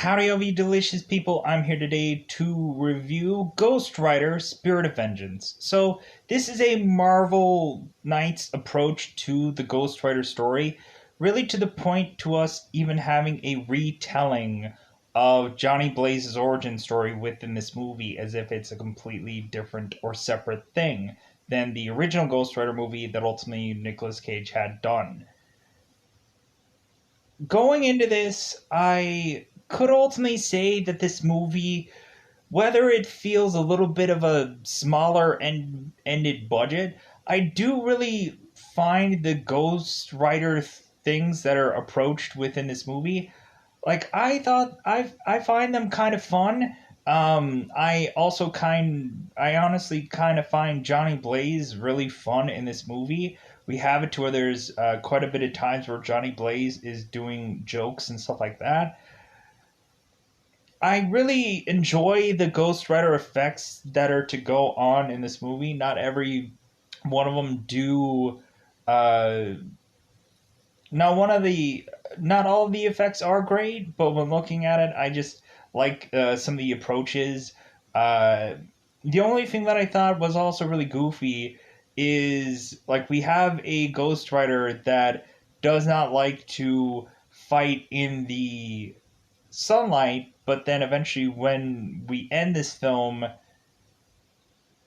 Howdy, all you delicious people. I'm here today to review Ghost Rider Spirit of Vengeance. So, this is a Marvel Knights approach to the Ghost Rider story, really to the point to us even having a retelling of Johnny Blaze's origin story within this movie as if it's a completely different or separate thing than the original Ghost Rider movie that ultimately Nicolas Cage had done. Going into this, I could ultimately say that this movie, whether it feels a little bit of a smaller ended budget, I do really find the Ghost Rider things that are approached within this movie. Like I find them kind of fun. I honestly kind of find Johnny Blaze really fun in this movie. We have it to where there's quite a bit of times where Johnny Blaze is doing jokes and stuff like that. I really enjoy the Ghost Rider effects that are to go on in this movie. Not every one of them do. Uh, Now, not all of the effects are great, but when looking at it, I just like some of the approaches. Uh, the only thing that I thought was also really goofy is like we have a Ghost Rider that does not like to fight in the sunlight, but then eventually, when we end this film,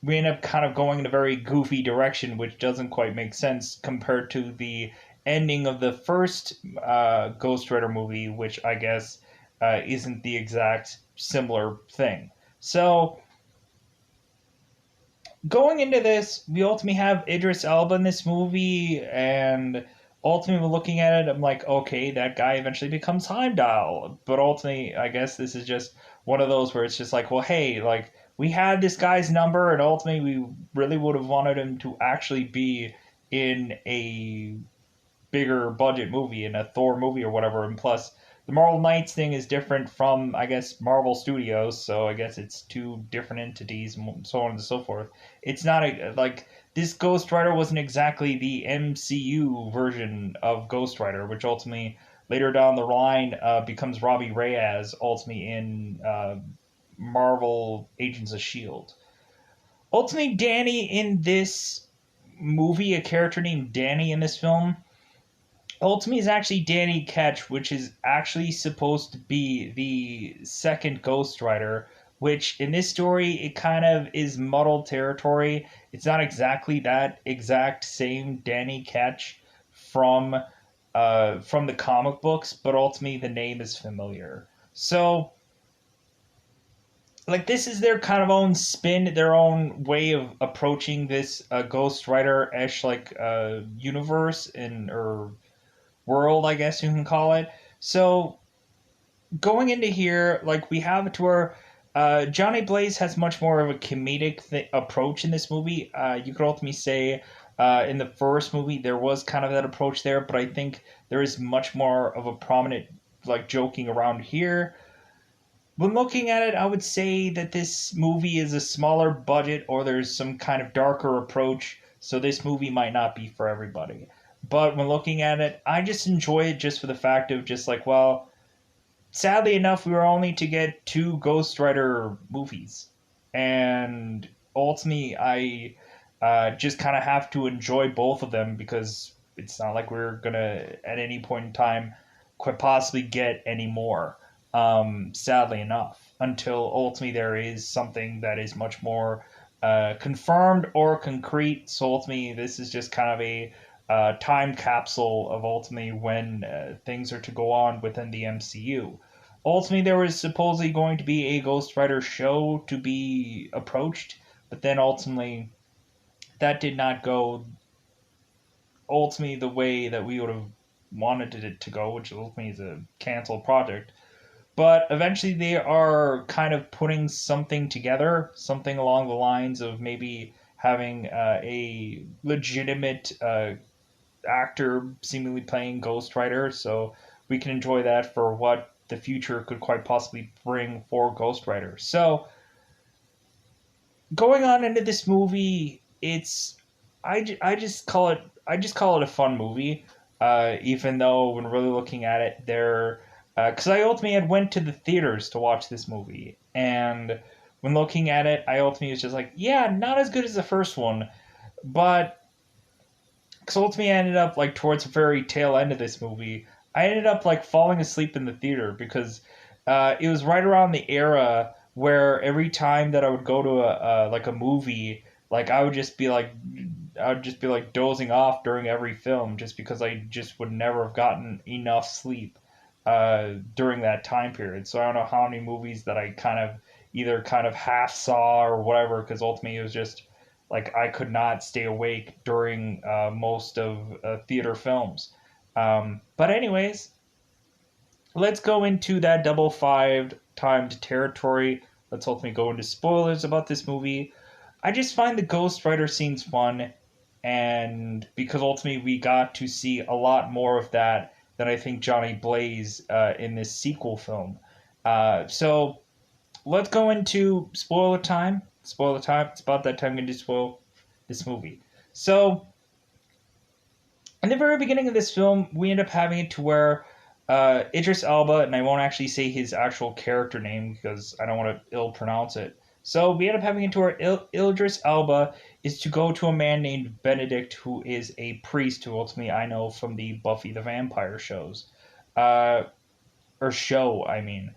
we end up kind of going in a very goofy direction, which doesn't quite make sense compared to the ending of the first Ghost Rider movie, which I guess isn't the exact similar thing. So, going into this, we ultimately have Idris Elba in this movie, and ultimately looking at it, I'm like, okay, that guy eventually becomes Heimdall. But ultimately, I guess this is just one of those where it's just like, well, hey, like, we had this guy's number, and ultimately we really would have wanted him to actually be in a bigger budget movie, in a Thor movie or whatever. And plus, the Marvel Knights thing is different from, I guess, Marvel Studios, so I guess it's two different entities, and so on and so forth. It's not like this Ghost Rider wasn't exactly the MCU version of Ghost Rider, which ultimately later down the line becomes Robbie Reyes, ultimately in Marvel Agents of Shield. Ultimately, Danny in this movie, a character named Danny in this film, ultimately is actually Danny Ketch, which is actually supposed to be the second Ghost Rider. Which in this story, it kind of is muddled territory. It's not exactly that exact same Danny Ketch from from the comic books, but ultimately the name is familiar. So like this is their kind of own spin, their own way of approaching this Ghost Rider ish like universe and or world, I guess you can call it. So going into here, like we have to where Johnny Blaze has much more of a comedic approach in this movie. You could ultimately say in the first movie there was kind of that approach there, but I think there is much more of a prominent like joking around here. When looking at it, I would say that this movie is a smaller budget or there's some kind of darker approach, so this movie might not be for everybody. But when looking at it, I just enjoy it just for the fact of just like, well, sadly enough, we were only to get two Ghost Rider movies. And ultimately, I just kind of have to enjoy both of them because it's not like we're going to, at any point in time, quite possibly get any more, sadly enough, until ultimately there is something that is much more confirmed or concrete. So ultimately, this is just kind of a time capsule of ultimately when things are to go on within the MCU. Ultimately, there was supposedly going to be a Ghost Rider show to be approached, but then ultimately that did not go ultimately the way that we would have wanted it to go, which ultimately is a canceled project. But eventually, they are kind of putting something together, something along the lines of maybe having a legitimate actor seemingly playing Ghost Rider, so we can enjoy that for what the future could quite possibly bring for Ghost Rider. So going on into this movie, it's I just call it I just call it a fun movie. Even though when really looking at it, there because I ultimately had went to the theaters to watch this movie, and when looking at it, I ultimately was just like, yeah, not as good as the first one, but because ultimately I ended up like towards the very tail end of this movie, I ended up like falling asleep in the theater because it was right around the era where every time that I would go to a like a movie, like I would just be like dozing off during every film just because I just would never have gotten enough sleep during that time period. So I don't know how many movies that I kind of either kind of half saw or whatever because ultimately it was just like I could not stay awake during most of theater films. But anyways, let's go into that double five timed territory. Let's ultimately go into spoilers about this movie. I just find the Ghost Rider scenes fun, and because ultimately we got to see a lot more of that than I think Johnny Blaze in this sequel film. So let's go into spoiler time. Spoiler time. It's about that time to spoil this movie. So in the very beginning of this film, we end up having it to where Idris Elba, and I won't actually say his actual character name because I don't want to ill pronounce it. So we end up having it to where Idris Elba is to go to a man named Benedict, who is a priest, who ultimately I know from the Buffy the Vampire shows, uh, or show, I mean.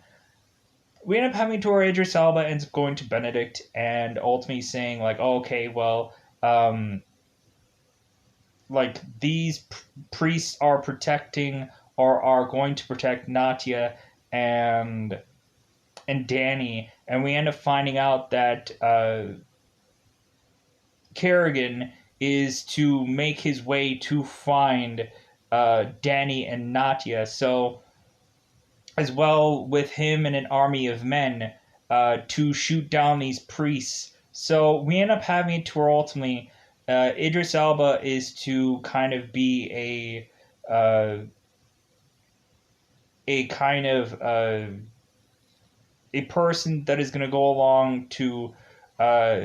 We end up having to where Idris Elba ends up going to Benedict and ultimately saying like, oh, okay, well, um, like these priests are protecting or are going to protect Natia and Danny, and we end up finding out that Kerrigan is to make his way to find Danny and Natia. So as well with him and an army of men to shoot down these priests. So we end up having to where ultimately Idris Elba is to kind of be a kind of a person that is going to go along uh,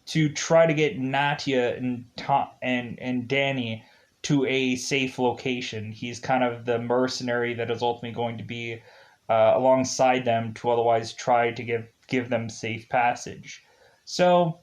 to try to get Natia and and Danny to a safe location. He's kind of the mercenary that is ultimately going to be alongside them to otherwise try to give them safe passage. So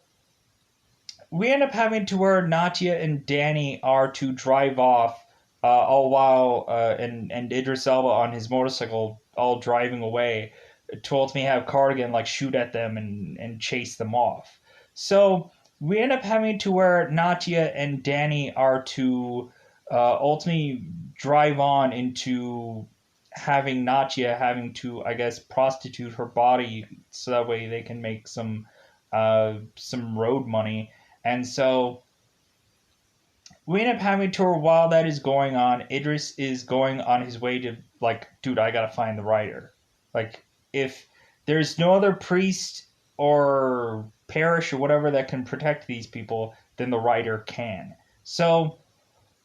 we end up having to where Natia and Danny are to drive off, all while and Idris Elba on his motorcycle, all driving away, to ultimately have Cardigan like shoot at them and chase them off. So we end up having to where Natia and Danny are to ultimately drive on into having Natia having to, I guess, prostitute her body so that way they can make some road money. And so we end up having to, while that is going on, Idris is going on his way to, like, dude, I gotta find the writer. Like, if there's no other priest or parish or whatever that can protect these people, then the writer can. So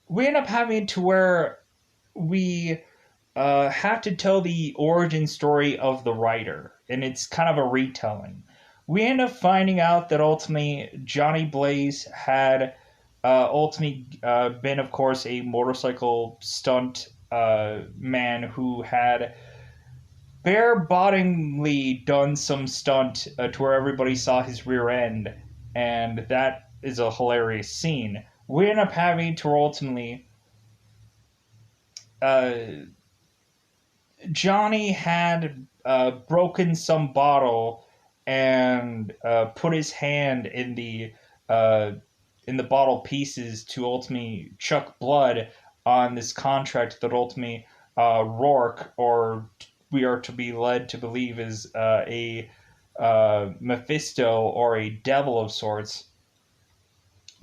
we end up having to where we have to tell the origin story of the writer, and it's kind of a retelling. We end up finding out that ultimately Johnny Blaze had ultimately been, of course, a motorcycle stunt man who had bare-bottomly done some stunt to where everybody saw his rear end, and that is a hilarious scene. We end up having to ultimately uh, Johnny had broken some bottle and put his hand uh, in the bottle pieces to ultimately chuck blood on this contract that ultimately Rourke, or we are to be led to believe is a Mephisto or a devil of sorts,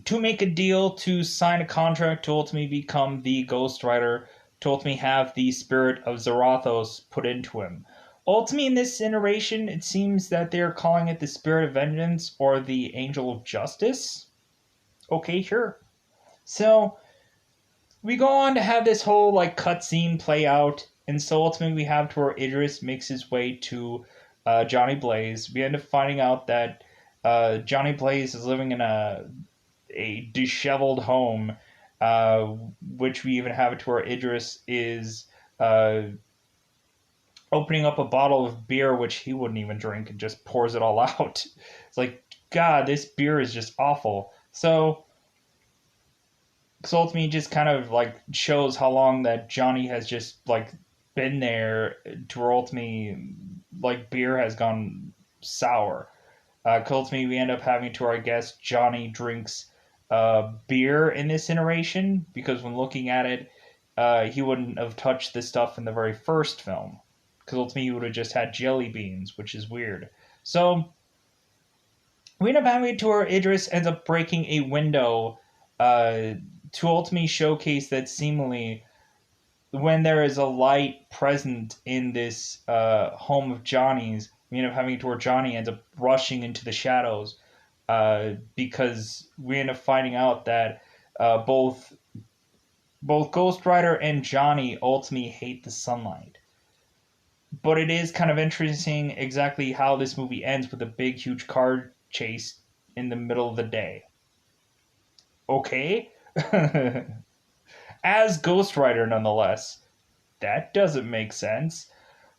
to make a deal to sign a contract to ultimately become the Ghost Rider, to ultimately have the spirit of Zarathos put into him. Ultimately, in this iteration, it seems that they're calling it the Spirit of Vengeance or the Angel of Justice. Okay, sure. So we go on to have this whole like cutscene play out, and so ultimately we have to where Idris makes his way to Johnny Blaze. We end up finding out that Johnny Blaze is living in a disheveled home uh, which we even have it to where Idris is uh, opening up a bottle of beer, which he wouldn't even drink, and just pours it all out. It's like, God, this beer is just awful. So ultimately, it just kind of like shows how long that Johnny has just like been there to where ultimately like beer has gone sour. Ultimately, we end up having to, I guess, Johnny drinks beer in this iteration because when looking at it, he wouldn't have touched this stuff in the very first film because ultimately he would have just had jelly beans, which is weird. So we end up having to where Idris ends up breaking a window uh, to ultimately showcase that seemingly when there is a light present in this home of Johnny's, we end up having to where Johnny ends up rushing into the shadows because we end up finding out that both Ghost Rider and Johnny ultimately hate the sunlight. But it is kind of interesting exactly how this movie ends with a big, huge car chase in the middle of the day. Okay? As Ghost Rider, nonetheless. That doesn't make sense.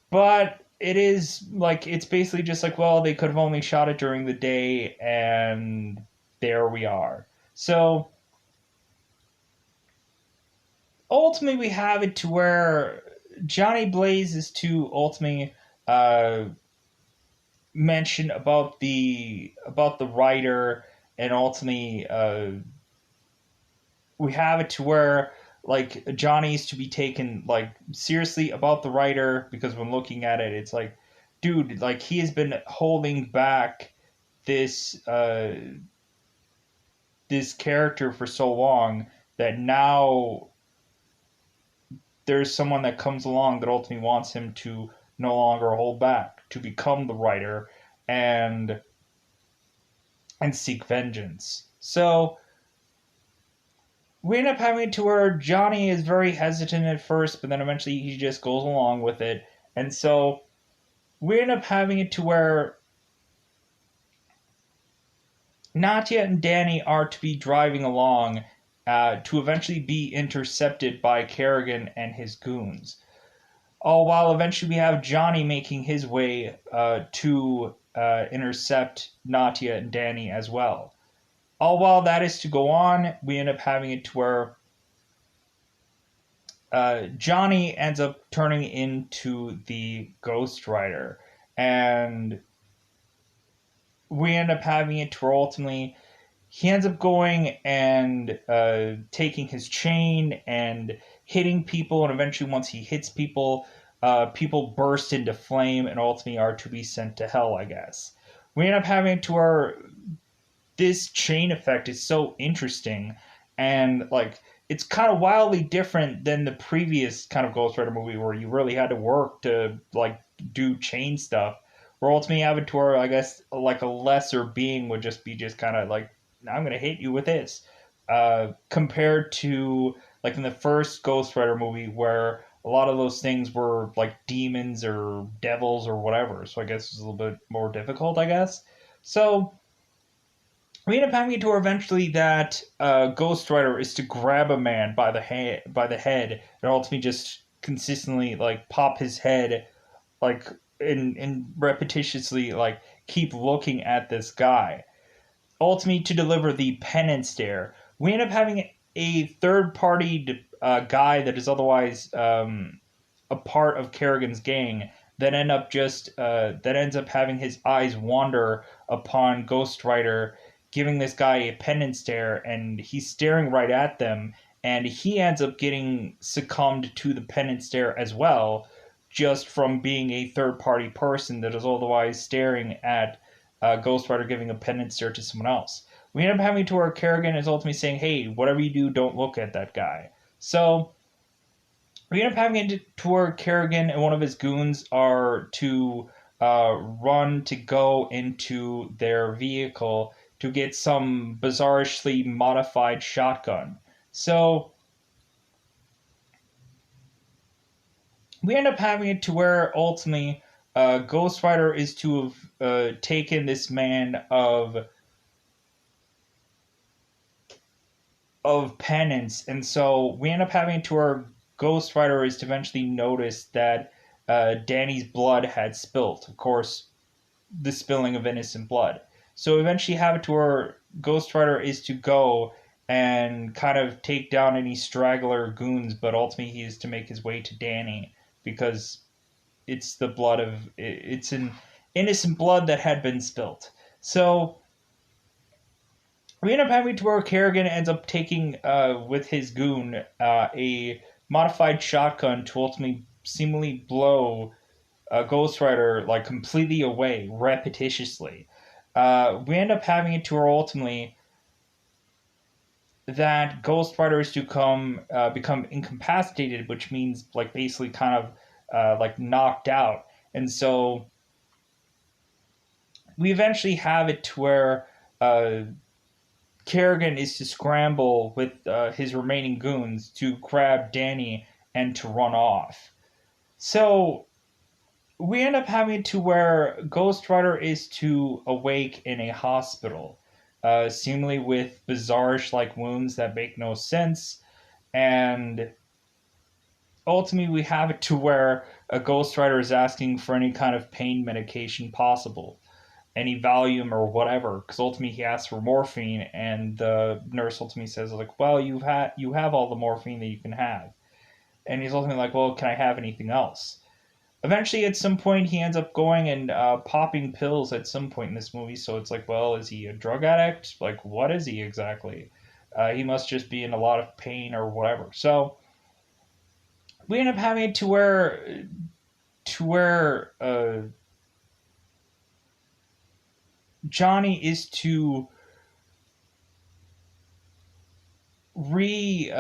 But it is like, it's basically just like, well, they could have only shot it during the day, and there we are. So ultimately, we have it to where Johnny Blaze is to ultimately uh, mention about the writer, and ultimately we have it to where like Johnny's to be taken like seriously about the writer because when looking at it, it's like, dude, like he has been holding back this this character for so long that now there's someone that comes along that ultimately wants him to no longer hold back, to become the writer and seek vengeance. So we end up having to where Johnny is very hesitant at first, but then eventually he just goes along with it. And so we end up having it to where Natia and Danny are to be driving along to eventually be intercepted by Kerrigan and his goons. All while eventually we have Johnny making his way to intercept Natia and Danny as well. All while that is to go on, we end up having it to where Johnny ends up turning into the Ghost Rider, and we end up having it to where ultimately he ends up going and taking his chain and hitting people, and eventually once he hits people, people burst into flame and ultimately are to be sent to hell, I guess. We end up having to where this chain effect is so interesting and like it's kind of wildly different than the previous kind of Ghost Rider movie where you really had to work to like do chain stuff. Where ultimately Avatar, I guess, like a lesser being would just be just kind of like, I'm gonna hit you with this, compared to like in the first Ghost Rider movie where a lot of those things were like demons or devils or whatever. So I guess it's a little bit more difficult, I guess. So we end up having it to where eventually that Ghost Rider is to grab a man by the head and ultimately just consistently like pop his head like and repetitiously like keep looking at this guy. Ultimately to deliver the penance stare. We end up having a third party guy that is otherwise a part of Kerrigan's gang that ends up having his eyes wander upon Ghost Rider, giving this guy a pendant stare, and he's staring right at them, and he ends up getting succumbed to the pendant stare as well, just from being a third party person that is otherwise staring at Ghost Rider giving a pendant stare to someone else. We end up having to where Kerrigan is ultimately saying, "Hey, whatever you do, don't look at that guy." So we end up having it to where Kerrigan and one of his goons are to run to go into their vehicle to get some bizarrely modified shotgun. So we end up having it to where ultimately Ghost Rider is to have taken this man of of penance, and so we end up having to our Ghost Rider is to eventually notice that Danny's blood had spilt. Of course, the spilling of innocent blood. So eventually, have it to where Ghost Rider is to go and kind of take down any straggler goons, but ultimately he is to make his way to Danny because it's the blood of it's an innocent blood that had been spilt. So we end up having to where Kerrigan ends up taking with his goon a modified shotgun to ultimately seemingly blow Ghost Rider like completely away repetitiously. We end up having it to where ultimately that Ghost Rider is to become incapacitated, which means like basically kind of like knocked out, and so we eventually have it to where Kerrigan is to scramble with his remaining goons to grab Danny and to run off. So we end up having to where Ghost Rider is to awake in a hospital, seemingly with bizarre-ish like wounds that make no sense, and ultimately we have it to where a Ghost Rider is asking for any kind of pain medication possible, any Valium or whatever, because ultimately he asks for morphine, and the nurse ultimately says like, "Well, you have all the morphine that you can have," and he's ultimately like, "Well, can I have anything else?" Eventually, at some point, he ends up going and popping pills at some point in this movie. So it's like, well, is he a drug addict? Like, what is he exactly? He must just be in a lot of pain or whatever. So we end up having it to where Johnny is to re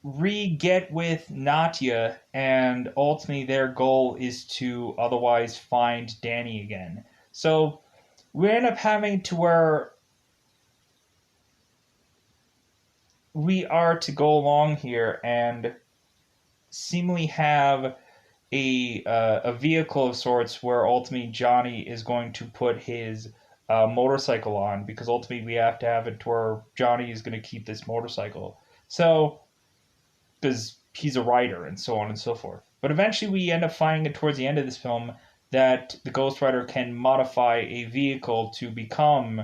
re-get with Natia, and ultimately their goal is to otherwise find Danny again. So we end up having to where we are to go along here and seemingly have a vehicle of sorts where ultimately Johnny is going to put his motorcycle on, because ultimately we have to have it to where Johnny is going to keep this motorcycle. So because he's a writer and so on and so forth. But eventually, we end up finding it towards the end of this film that the Ghost Rider can modify a vehicle to become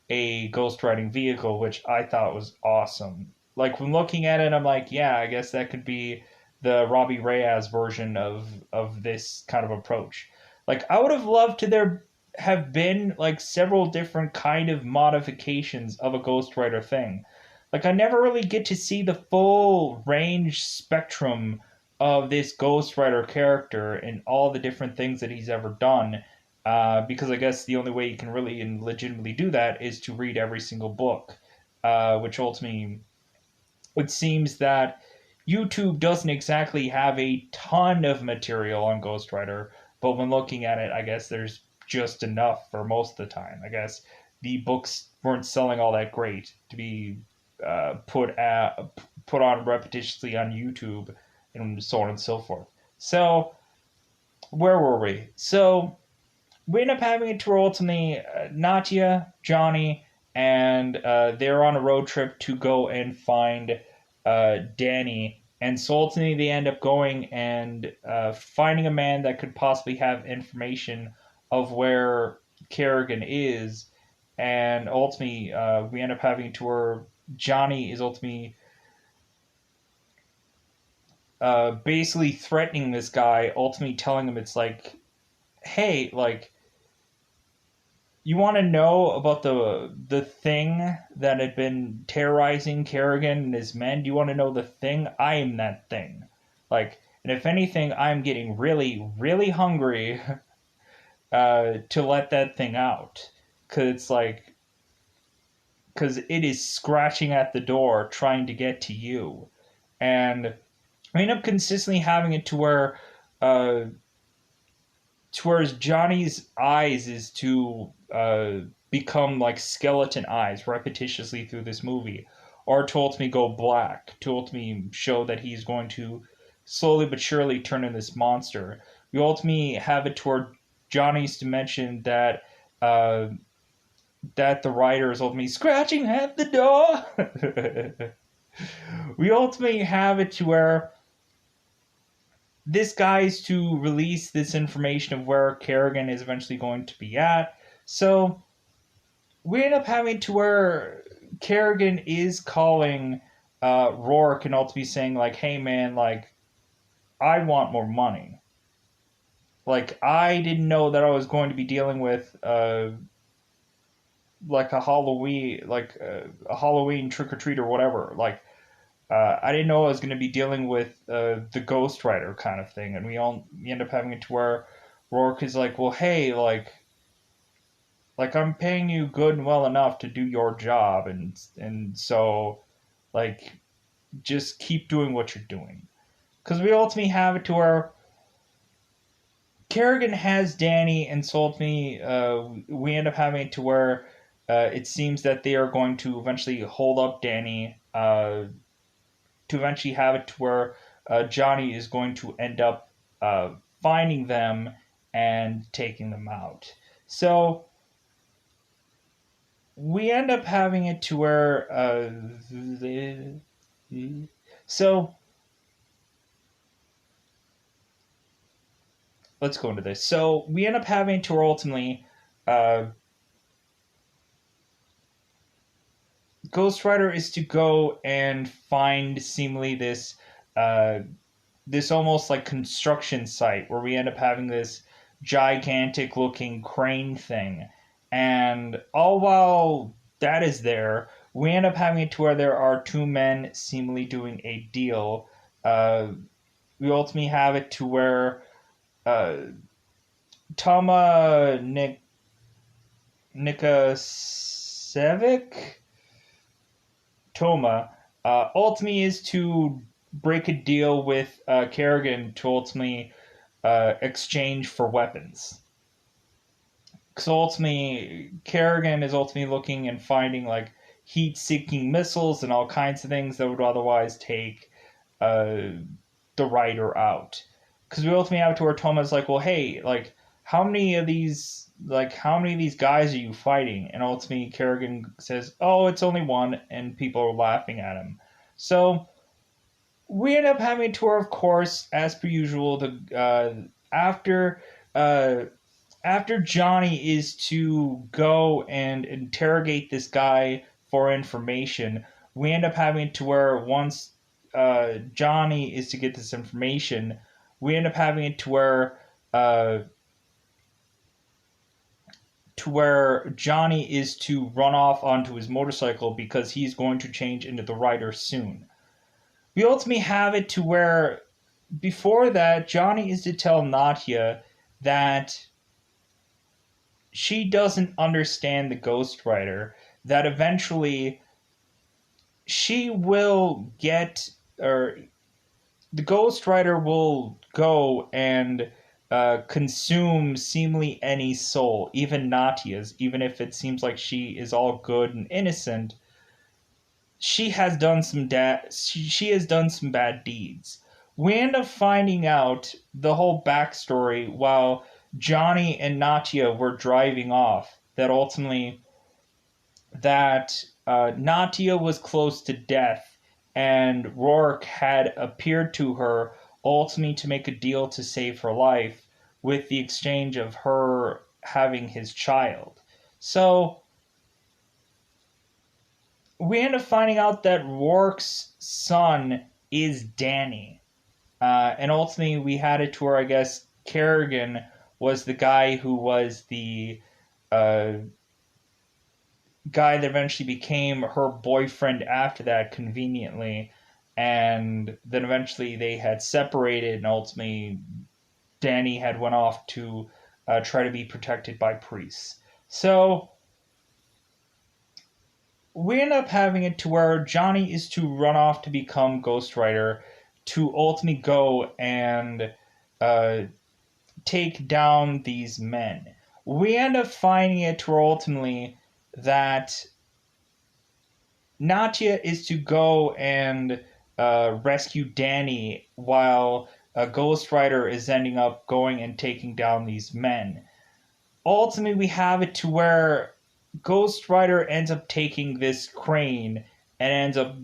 a ghost riding vehicle, which I thought was awesome. Like when looking at it, I'm like, yeah, I guess that could be the Robbie Reyes version of this kind of approach. Like I would have loved to there have been like several different kind of modifications of a Ghost Rider thing. Like I never really get to see the full range spectrum of this Ghost Rider character and all the different things that he's ever done. Because I guess the only way you can really and legitimately do that is to read every single book, which ultimately it seems that YouTube doesn't exactly have a ton of material on Ghost Rider, but when looking at it, I guess there's just enough for most of the time. I guess the books weren't selling all that great to be put on repetitiously on YouTube and so on and so forth. So where were we? So we end up having it to ultimately Natia, Johnny, and they're on a road trip to go and find Danny. And so ultimately, they end up going and finding a man that could possibly have information of where Kerrigan is. And ultimately, we end up having to where Johnny is ultimately basically threatening this guy, ultimately telling him it's like, hey, like, you want to know about the thing that had been terrorizing Kerrigan and his men? Do you want to know the thing? I am that thing. Like, and if anything, I'm getting really, really hungry to let that thing out. Because it's like, because it is scratching at the door trying to get to you. And I end up consistently having it uh, to where Johnny's eyes is to become like skeleton eyes repetitiously through this movie, or to ultimately go black, to ultimately show that he's going to slowly but surely turn into this monster. We ultimately have it toward Johnny's to mention that that the writer is ultimately scratching at the door. We ultimately have it to where this guy is to release this information of where Kerrigan is eventually going to be at. So we end up having to where Kerrigan is calling Rourke and ultimately saying like, "Hey man, like I want more money. Like I didn't know that I was going to be dealing with like a Halloween trick or treat or whatever. Like I didn't know I was going to be dealing with the Ghost Rider kind of thing." And we end up having it to where Rourke is like, "Well, hey, like I'm paying you good and well enough to do your job, and so like just keep doing what you're doing." Because we ultimately have it to where Kerrigan has Danny, and so ultimately we end up having it to where it seems that they are going to eventually hold up Danny to eventually have it to where Johnny is going to end up finding them and taking them out. So we end up having it to where so let's go into this. So we end up having to ultimately uh, Ghost Rider is to go and find seemingly uh, this almost like construction site where we end up having this gigantic looking crane thing. And all while that is there, we end up having it to where there are two men seemingly doing a deal. We ultimately have it to where uh, Toma Nikasevic Toma ultimately is to break a deal with Kerrigan to ultimately exchange for weapons. Because ultimately, Kerrigan is ultimately looking and finding like heat-seeking missiles and all kinds of things that would otherwise take uh, the writer out. Because we ultimately have to where Toma's like, well, hey, like how many of these guys are you fighting? And ultimately, Kerrigan says, oh, it's only one, and people are laughing at him. So we end up having a tour, of course, as per usual. The after uh, after Johnny is to go and interrogate this guy for information, we end up having to where once Johnny is to get this information, we end up having it uh, to where Johnny is to run off onto his motorcycle because he's going to change into the rider soon. We ultimately have it to where before that, Johnny is to tell Natia that she doesn't understand the Ghost Rider, that eventually she will get, or the Ghost Rider will go and consume seemingly any soul, even Natia's, even if it seems like she is all good and innocent. She has done she has done some bad deeds. We end up finding out the whole backstory while Johnny and Natia were driving off. That ultimately Natia was close to death, and Rourke had appeared to her ultimately to make a deal to save her life, with the exchange of her having his child. So we end up finding out that Rourke's son is Danny. And ultimately, we had it to where I guess Kerrigan was the guy who was the uh, guy that eventually became her boyfriend after that, conveniently. And then eventually they had separated, and ultimately Danny had went off to try to be protected by priests. So we end up having it to where Johnny is to run off to become Ghost Rider to ultimately go and uh, take down these men. We end up finding it to where ultimately that Natia is to go and rescue Danny while Ghost Rider is ending up going and taking down these men. Ultimately, we have it to where Ghost Rider ends up taking this crane and ends up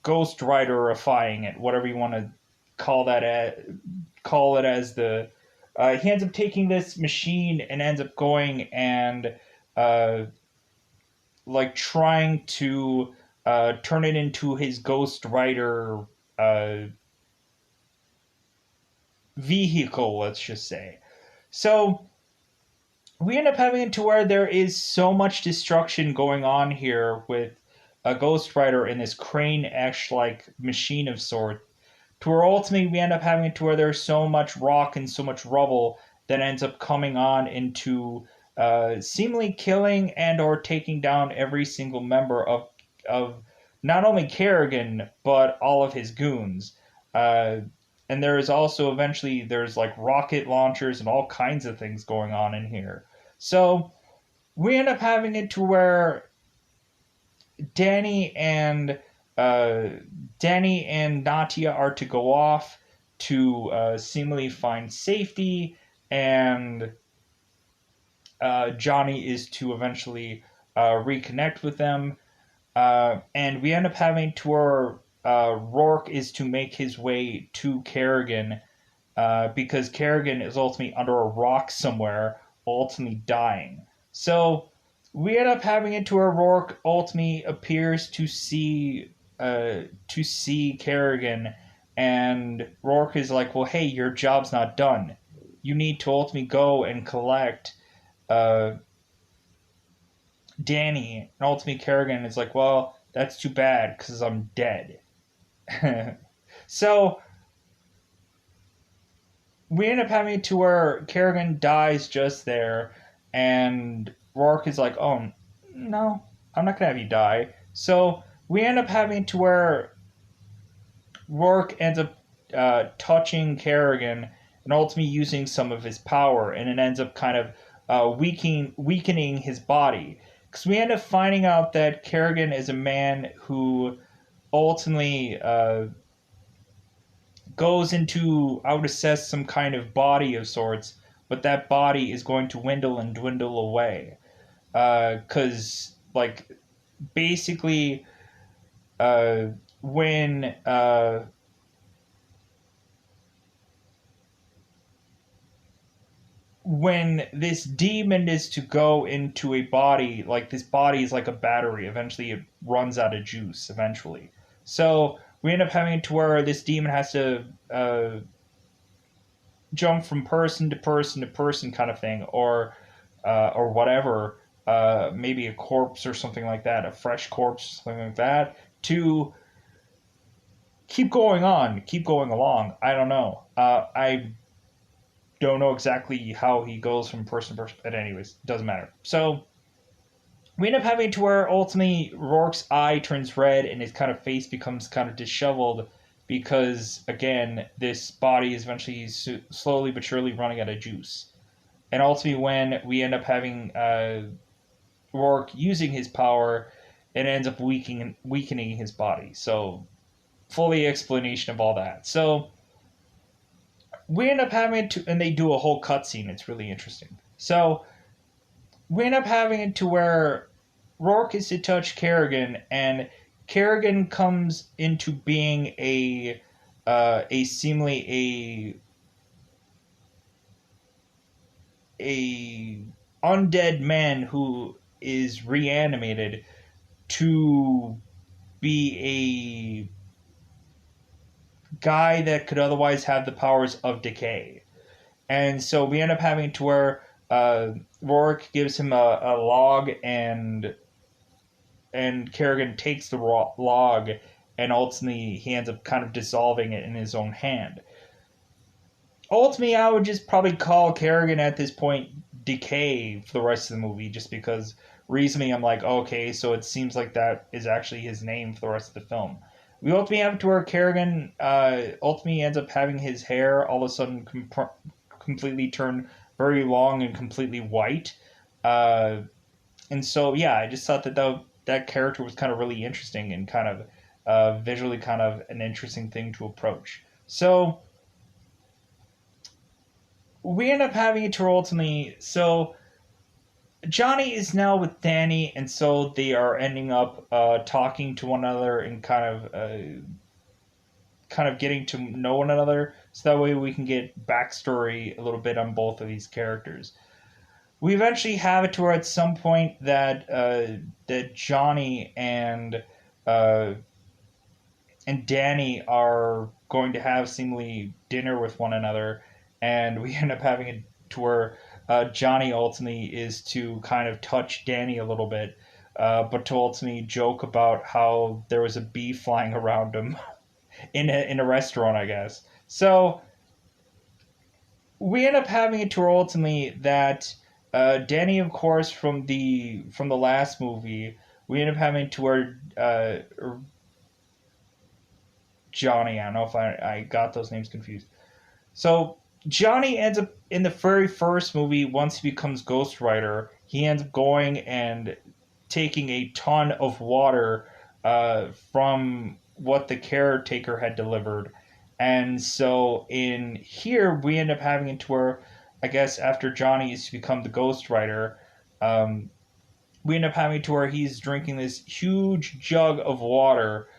Ghost Riderifying it, whatever you want to call that. Call it as the. He ends up taking this machine and ends up going and uh, like trying to turn it into his Ghost Rider uh, vehicle. Let's just say. So we end up having it to where there is so much destruction going on here with a Ghost Rider in this crane ash like machine of sort, to where ultimately we end up having it to where there's so much rock and so much rubble that ends up coming on into seemingly killing and or taking down every single member of not only Kerrigan but all of his goons. Uh, and there is also eventually there's like rocket launchers and all kinds of things going on in here. So we end up having it to where Danny and uh, Danny and Natia are to go off to seemingly find safety, and Johnny is to eventually reconnect with them. And we end up having to where Rourke is to make his way to Kerrigan because Kerrigan is ultimately under a rock somewhere, ultimately dying. So we end up having it to where Rourke ultimately appears to see Kerrigan, and Rourke is like, "Well, hey, your job's not done. You need to ultimately go and collect uh, Danny." And ultimately, Kerrigan is like, "Well, that's too bad because I'm dead." So we end up having it to where Kerrigan dies just there, and Rourke is like, "Oh no, I'm not gonna have you die." So we end up having it to where Rourke ends up touching Kerrigan and ultimately using some of his power, and it ends up kind of weakening his body. Because we end up finding out that Kerrigan is a man who ultimately goes into, I would assess, some kind of body of sorts, but that body is going to dwindle and dwindle away. Because, like, basically, uh, when when this demon is to go into a body, like this body is like a battery. Eventually, it runs out of juice. Eventually, so we end up having to where this demon has to jump from person to person to person, kind of thing, or whatever. Maybe a corpse or something like that, a fresh corpse, something like that, to keep going on, keep going along. I don't know. I don't know exactly how he goes from person to person, but anyways, doesn't matter. So we end up having to where ultimately Rourke's eye turns red and his kind of face becomes kind of disheveled because again this body is eventually slowly but surely running out of juice. And ultimately, when we end up having Rourke using his power, it ends up weakening his body. So fully explanation of all that. So we end up having to, and they do a whole cutscene. It's really interesting. So we end up having it to where Rourke is to touch Kerrigan, and Kerrigan comes into being a seemingly a undead man who is reanimated to be a guy that could otherwise have the powers of decay. And so we end up having to where Rourke gives him a log, and Kerrigan takes the log, and ultimately he ends up kind of dissolving it in his own hand. Ultimately, I would just probably call Kerrigan at this point Decay for the rest of the movie, just because reasoning I'm like, okay, so it seems like that is actually his name for the rest of the film. We ultimately have to where Kerrigan ultimately ends up having his hair all of a sudden completely turn very long and completely white. Uh, and so, yeah, I just thought that character was kind of really interesting and kind of visually kind of an interesting thing to approach. So we end up having it to ultimately. So Johnny is now with Danny, and so they are ending up talking to one another and kind of getting to know one another. So that way we can get backstory a little bit on both of these characters. We eventually have it to where at some point that Johnny uh, and Danny are going to have seemingly dinner with one another, and we end up having it to where Johnny ultimately is to kind of touch Danny a little bit, but to ultimately joke about how there was a bee flying around him in a restaurant, I guess. So we end up having it to where ultimately that Danny, of course, from the last movie, we end up having to where Johnny. I don't know if I got those names confused. So Johnny ends up in the very first movie. Once he becomes Ghost Rider, he ends up going and taking a ton of water from what the caretaker had delivered, and so in here we end up having it to where, I guess after Johnny is to become the Ghost Rider, um, we end up having to where he's drinking this huge jug of water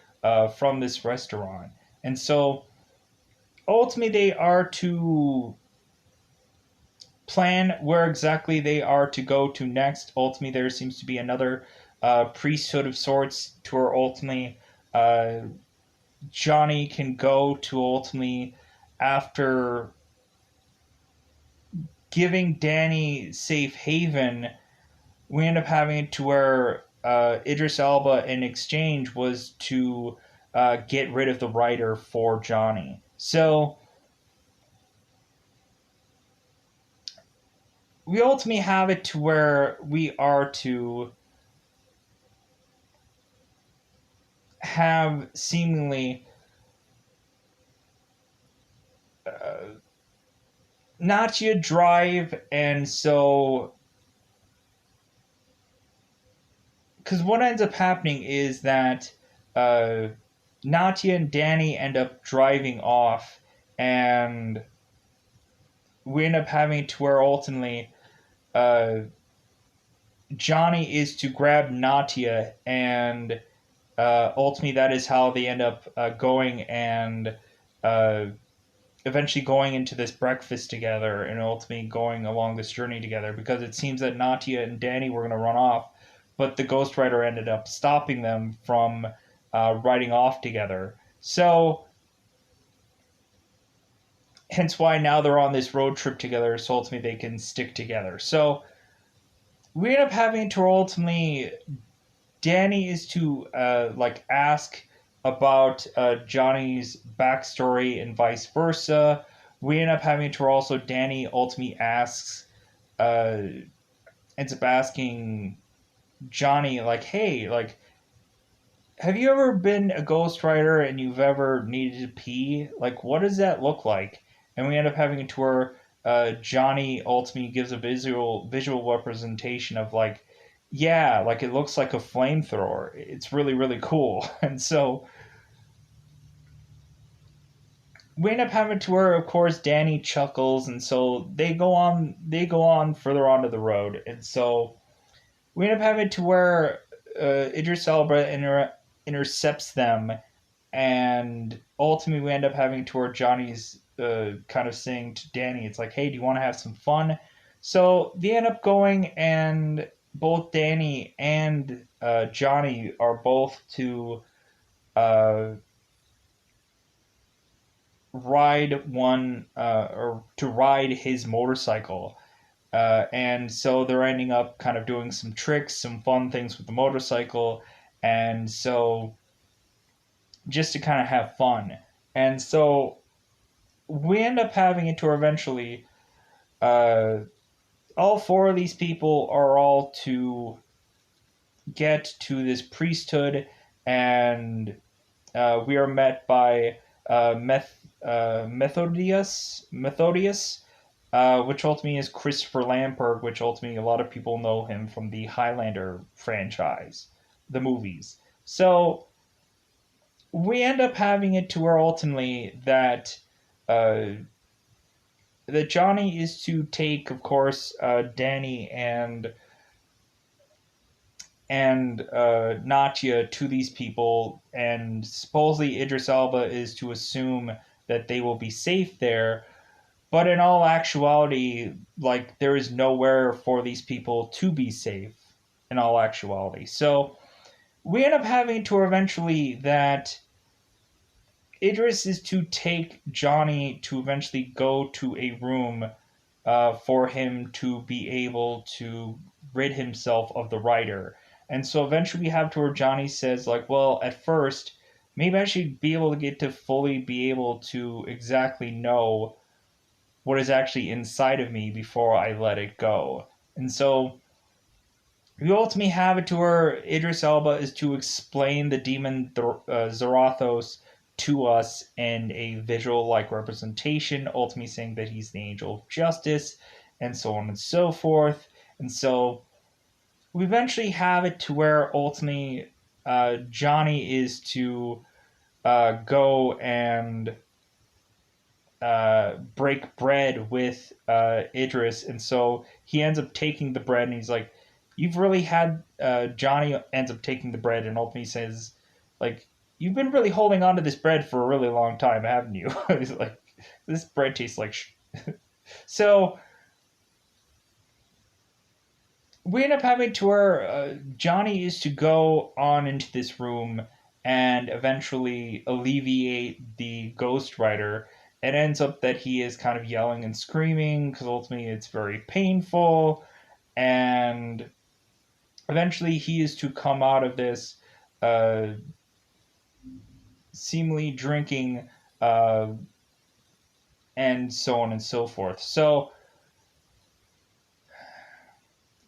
from this restaurant, and so ultimately they are to plan where exactly they are to go to next. Ultimately, there seems to be another priesthood of sorts to where ultimately uh, Johnny can go to ultimately after giving Danny safe haven. We end up having it to where Idris Elba in exchange was to get rid of the writer for Johnny. So we ultimately have it to where we are to have seemingly uh, Natia drive, and so because what ends up happening is that uh, Natia and Danny end up driving off, and we end up having to where ultimately uh, Johnny is to grab Natia, and ultimately that is how they end up going and uh, eventually going into this breakfast together and ultimately going along this journey together, because it seems that Natia and Danny were going to run off, but the Ghost Rider ended up stopping them from riding off together. So, hence why now they're on this road trip together, so ultimately they can stick together. So, we end up having to ultimately Danny is to like ask about Johnny's backstory and vice versa. We end up having to also Danny ultimately asks uh, ends up asking Johnny like, hey, like, have you ever been a ghostwriter and you've ever needed to pee? Like, what does that look like? And we end up having a tour. Johnny ultimately gives a visual representation of like, yeah, like it looks like a flamethrower. It's really really cool. And so we end up having to where, of course, Danny chuckles, and so they go on further onto the road, and so we end up having to where Idris Elba intercepts them, and ultimately we end up having to where Johnny's kind of saying to Danny, it's like, hey, do you want to have some fun? So they end up going, and both Danny and Johnny are both to uh, ride his motorcycle. And so they're ending up kind of doing some tricks, some fun things with the motorcycle, and so just to kind of have fun. And so we end up having it to eventually, uh, all four of these people are all to get to this priesthood, and we are met by Methodius, which ultimately is Christopher Lambert, which ultimately a lot of people know him from the Highlander franchise, the movies. So we end up having it to where ultimately uh, that Johnny is to take, of course, Danny and and Natia to these people, and supposedly Idris Elba is to assume that they will be safe there. But in all actuality, like there is nowhere for these people to be safe. In all actuality, so we end up having to eventually that Idris is to take Johnny to eventually go to a room for him to be able to rid himself of the writer. And so eventually we have to where Johnny says, like, well, at first, maybe I should be able to get to fully be able to exactly know what is actually inside of me before I let it go. And so we ultimately have it to where Idris Elba is to explain the demon Zarathos to us in a visual like representation, ultimately saying that he's the angel of justice, and so on and so forth. And so we eventually have it to where ultimately Johnny is to go and break bread with Idris, and so he ends up taking the bread, and he's like, "You've really had." Johnny ends up taking the bread, and ultimately says, "Like, you've been really holding on to this bread for a really long time, haven't you?" He's like, "This bread tastes like." So we end up having to where Johnny is to go on into this room and eventually alleviate the Ghost Rider. It ends up that he is kind of yelling and screaming because ultimately it's very painful. And eventually he is to come out of this uh, seemingly drinking uh, and so on and so forth. So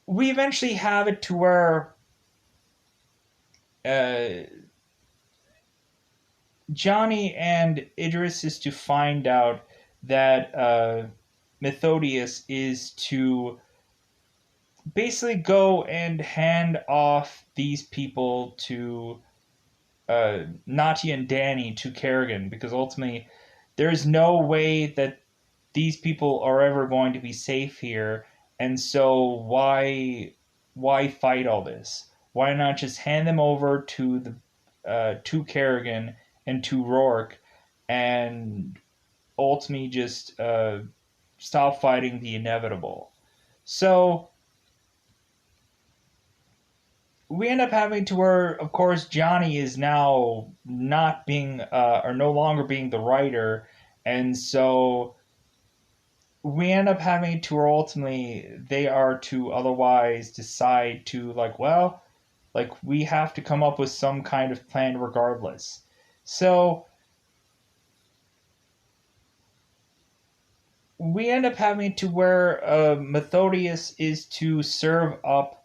we eventually have it to where uh, Johnny and Idris is to find out that Methodius is to basically go and hand off these people to Nati and Danny to Kerrigan, because ultimately there is no way that these people are ever going to be safe here, and so why fight all this? Why not just hand them over to the to Kerrigan and to Rourke, and ultimately just stop fighting the inevitable? So we end up having to where, of course, Johnny is now not being or no longer being the writer, and so we end up having to where ultimately they are to otherwise decide to like, well, like we have to come up with some kind of plan regardless. So we end up having to where Methodius is to serve up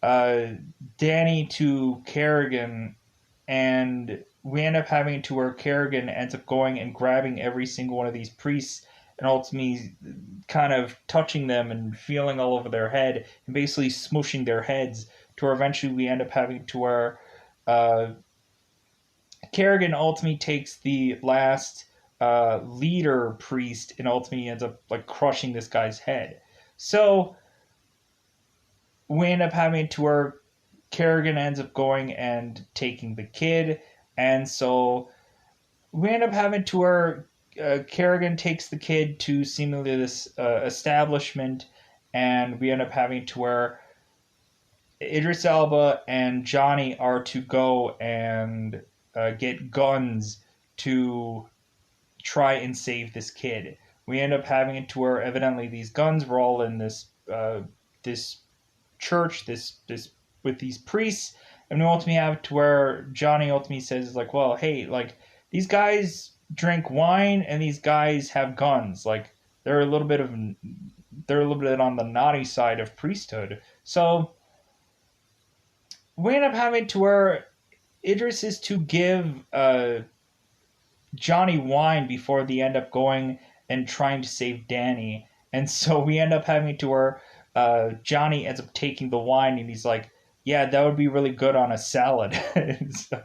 uh, Danny to Kerrigan, and we end up having to where Kerrigan ends up going and grabbing every single one of these priests and ultimately kind of touching them and feeling all over their head and basically smushing their heads to where eventually we end up having to where uh, Kerrigan ultimately takes the last leader priest and ultimately ends up like crushing this guy's head. So we end up having to where Kerrigan ends up going and taking the kid, and so we end up having to where Kerrigan takes the kid to seemingly this establishment, and we end up having to where Idris Elba and Johnny are to go and get guns to try and save this kid. We end up having it to where evidently these guns were all in this church, this with these priests, and we ultimately have to where Johnny ultimately says like, well, hey, like these guys drink wine and these guys have guns, like they're a little bit of they're a little bit on the naughty side of priesthood. So we end up having to where Idris is to give Johnny wine before they end up going and trying to save Danny. And so we end up having to where Johnny ends up taking the wine and he's like, yeah, that would be really good on a salad. So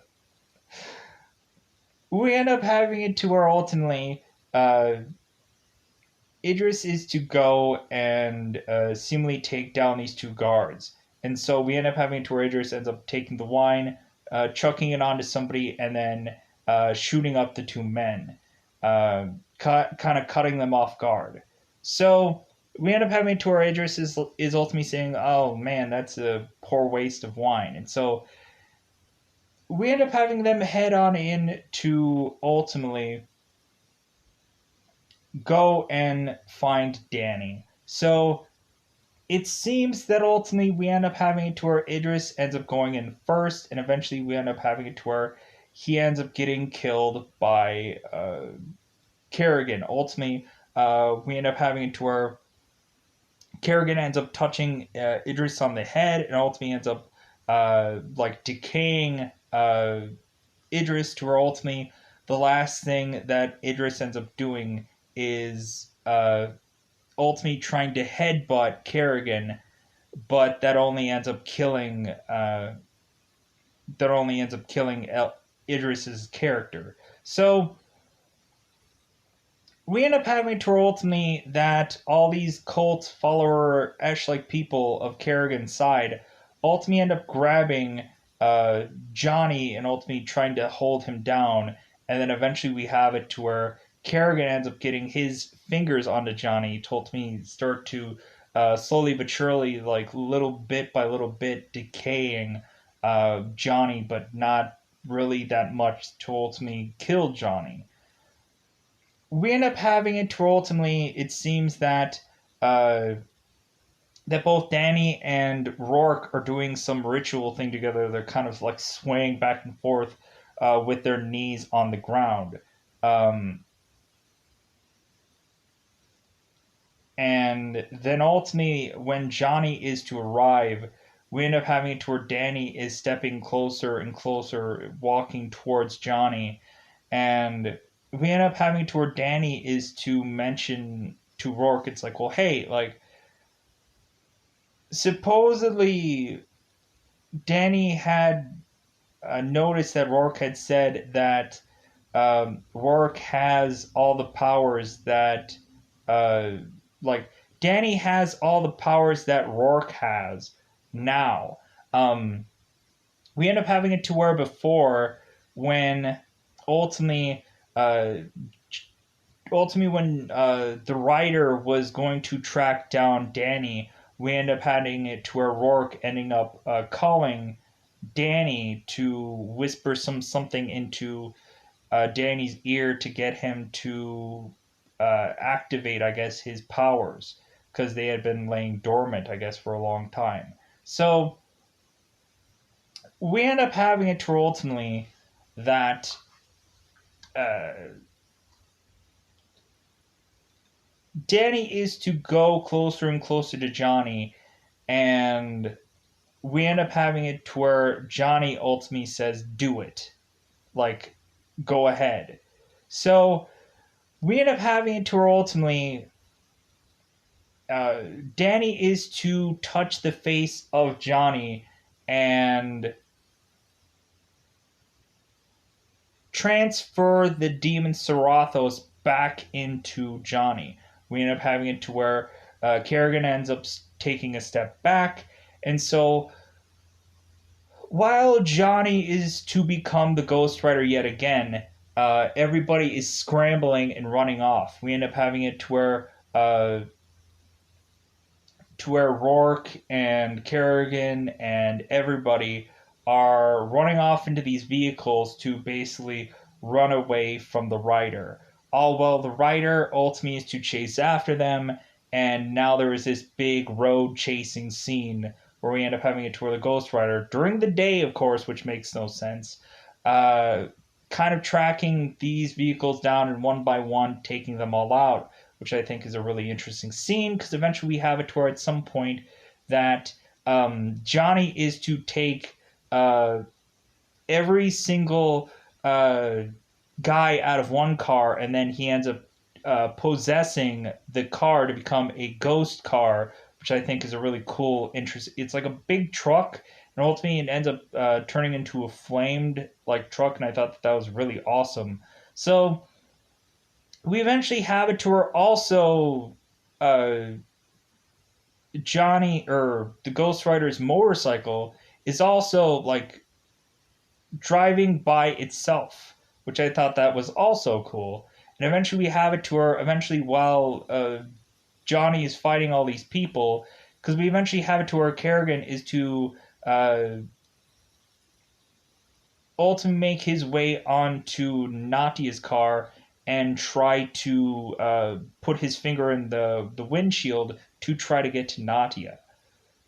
we end up having it to where ultimately uh, Idris is to go and seemingly take down these two guards. And so we end up having to where Idris ends up taking the wine, chucking it onto somebody, and then shooting up the two men, kind of cutting them off guard. So we end up having to where Idris is ultimately saying, "Oh man, that's a poor waste of wine," and so we end up having them head on in to ultimately go and find Danny. So it seems that ultimately we end up having it to where Idris ends up going in first, and eventually we end up having it to where he ends up getting killed by Kerrigan. Ultimately, we end up having it to where Kerrigan ends up touching Idris on the head, and ultimately ends up like decaying Idris to where ultimately the last thing that Idris ends up doing is ultimately trying to headbutt Kerrigan, but that only ends up killing Idris's character. So we end up having to ultimately that all these cult follower like people of Kerrigan's side ultimately end up grabbing Johnny and ultimately trying to hold him down, and then eventually we have it to where Kerrigan ends up getting his fingers onto Johnny to ultimately start to slowly but surely, like little bit by little bit, decaying Johnny, but not really that much to ultimately kill Johnny. We end up having it to ultimately, it seems that uh, that both Danny and Rourke are doing some ritual thing together. They're kind of like swaying back and forth with their knees on the ground. Um, and then ultimately, when Johnny is to arrive, we end up having it to where Danny is stepping closer and closer, walking towards Johnny. And we end up having to where Danny is to mention to Rourke, it's like, well, hey, like, supposedly Danny had noticed that Rourke had said that Rourke has all the powers that, uh, like, Danny has all the powers that Rourke has now. Um, we end up having it to where before, when ultimately, uh, when the writer was going to track down Danny, we end up having it to where Rourke ending up calling Danny to whisper something into Danny's ear to get him to activate, I guess, his powers because they had been laying dormant, I guess, for a long time. So we end up having it to ultimately that Danny is to go closer and closer to Johnny, and we end up having it to where Johnny ultimately says, "Do it," like, go ahead. So we end up having it to where ultimately Danny is to touch the face of Johnny and transfer the demon Sarathos back into Johnny. We end up having it to where Kerrigan ends up taking a step back, and so while Johnny is to become the Ghost Rider yet again, everybody is scrambling and running off. We end up having it to where Rourke and Kerrigan and everybody are running off into these vehicles to basically run away from the rider. All while the rider ultimately is to chase after them, and now there is this big road chasing scene where we end up having it to where the Ghost Rider, during the day, of course, which makes no sense, uh, kind of tracking these vehicles down and one by one taking them all out, which I think is a really interesting scene because eventually we have it to where at some point that Johnny is to take uh, every single guy out of one car, and then he ends up possessing the car to become a ghost car, which I think is a really cool, interest. It's like a big truck, and ultimately it ends up turning into a flamed like truck, and I thought that was really awesome. So we eventually have it to where also uh, Johnny or the Ghost Rider's motorcycle is also like driving by itself, which I thought that was also cool. And eventually we have it to where eventually while Johnny is fighting all these people, because we eventually have it to where Kerrigan is to uh, ultimately make his way onto Natia's car and try to put his finger in the windshield to try to get to Natia,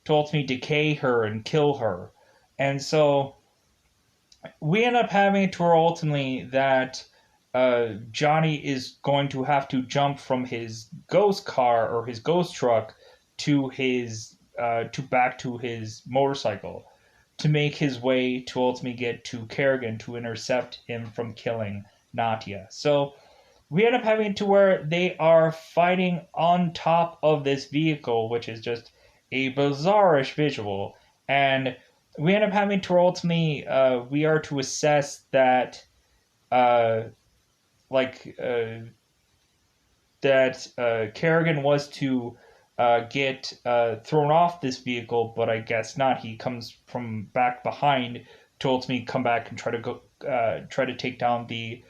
to ultimately decay her and kill her. And so we end up having it to where ultimately that Johnny is going to have to jump from his ghost car or his ghost truck to his to back to his motorcycle to make his way to ultimately get to Kerrigan to intercept him from killing Natia. So we end up having it to where they are fighting on top of this vehicle, which is just a bizarrish visual. And we end up having to ultimately, we are to assess that, uh, like, Kerrigan was to get thrown off this vehicle, but I guess not. He comes from back behind to ultimately come back and try to take down the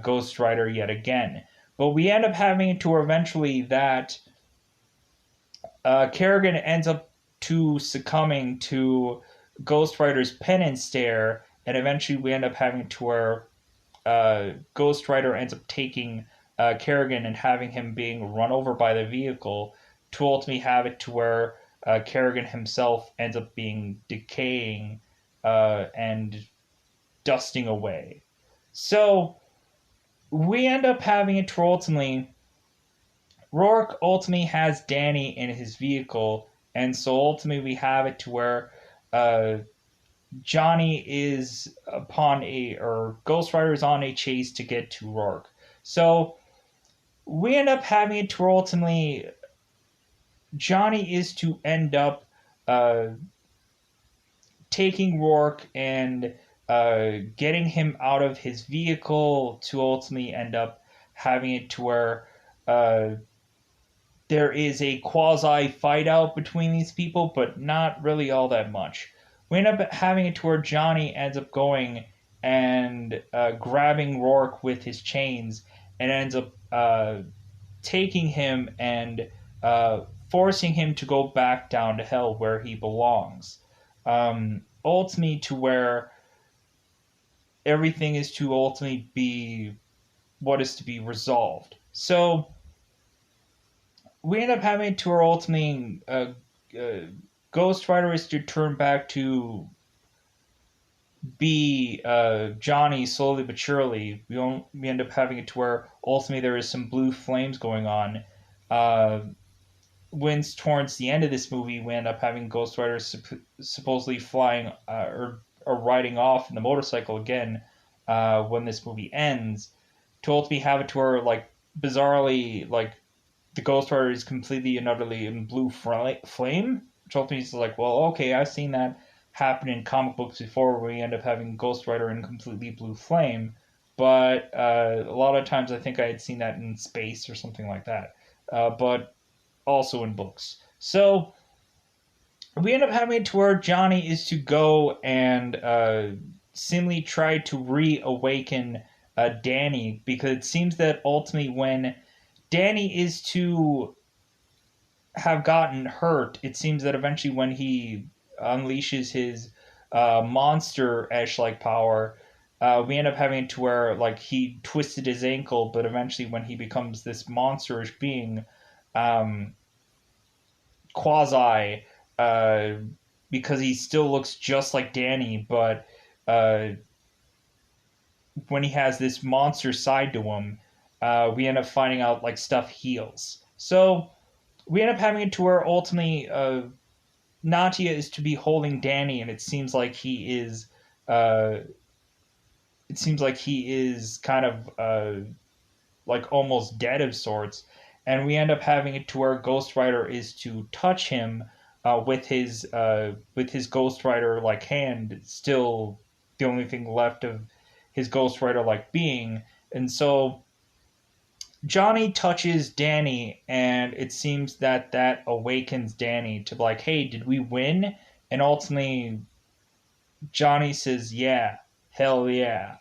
Ghost Rider yet again. But we end up having to eventually that Kerrigan ends up to succumbing to Ghost Rider's pen and stare, and eventually we end up having to where Ghost Rider ends up taking Kerrigan and having him being run over by the vehicle to ultimately have it to where Kerrigan himself ends up being decaying and dusting away. So we end up having it to ultimately Rourke ultimately has Danny in his vehicle, and so ultimately we have it to where uh, Johnny is upon a or Ghost Rider is on a chase to get to Rourke. So we end up having it to ultimately Johnny is to end up uh, taking Rourke and getting him out of his vehicle to ultimately end up having it to where uh, there is a quasi fight out between these people, but not really all that much. We end up having it to where Johnny ends up going and grabbing Rourke with his chains and ends up taking him and forcing him to go back down to hell where he belongs. Ultimately, to where everything is to ultimately be what is to be resolved. So we end up having to our ultimately Ghost Rider is to turn back to be Johnny slowly but surely. We end up having it to where ultimately there is some blue flames going on. Uh, when towards the end of this movie, we end up having Ghost Rider supposedly flying or riding off in the motorcycle again when this movie ends. To ultimately have it to where like bizarrely like the Ghost Rider is completely and utterly in blue flame, which ultimately is like, well, okay, I've seen that happen in comic books before, where we end up having Ghost Rider in completely blue flame. But a lot of times, I think I had seen that in space or something like that, but also in books. So we end up having it to where Johnny is to go and seemingly try to reawaken Danny, because it seems that ultimately when Danny is to have gotten hurt, it seems that eventually when he unleashes his monster Ash-like power, we end up having it to where like he twisted his ankle, but eventually when he becomes this monsterish being, um, quasi, uh, because he still looks just like Danny, but uh, when he has this monster side to him, we end up finding out like stuff heals. So we end up having it to where ultimately Natia is to be holding Danny, and uh, it seems like he is kind of like almost dead of sorts, and we end up having it to where Ghost Rider is to touch him with his Ghost Rider like hand, still the only thing left of his Ghost Rider like being, and so Johnny touches Danny, and it seems that that awakens Danny to be like, hey, did we win? And ultimately, Johnny says, yeah, hell yeah.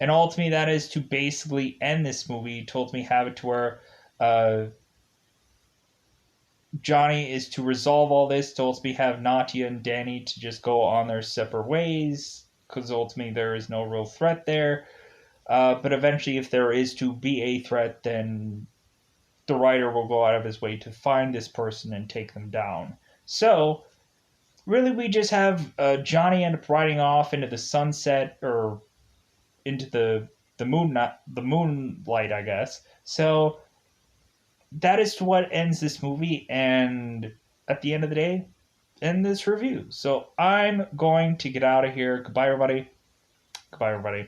And ultimately, that is to basically end this movie. To ultimately have it to where uh, Johnny is to resolve all this, to ultimately have Natia and Danny to just go on their separate ways, because ultimately there is no real threat there. But eventually, if there is to be a threat, then the writer will go out of his way to find this person and take them down. So, really, we just have Johnny end up riding off into the sunset or into the moon, not the moonlight, I guess. So that is what ends this movie, and at the end of the day, end this review. So I'm going to get out of here. Goodbye, everybody. Goodbye, everybody.